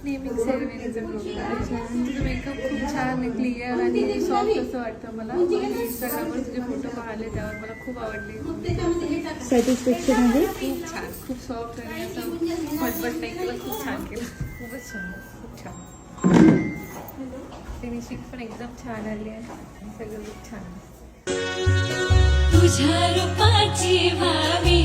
नेहमी सेरेमनीचं प्रोग्राम. तुझं मेकअप खूप छान क्लिअर आणि सॉफ्ट असं वाटतं मला. इंस्टाग्रामवर तुझे फोटो पाहिले त्यावर मला खूप आवडले. सॅटिस्फॅक्शन आहे. खूप छान, खूप सॉफ्ट आणि असं फटफट नाही केलं, खूप छान केलं. खूपच छान, खूप छान. फिनिशिंग पण एकदम छान आली आहे. सगळं खूप छान. तुझ्या रूपाची भावी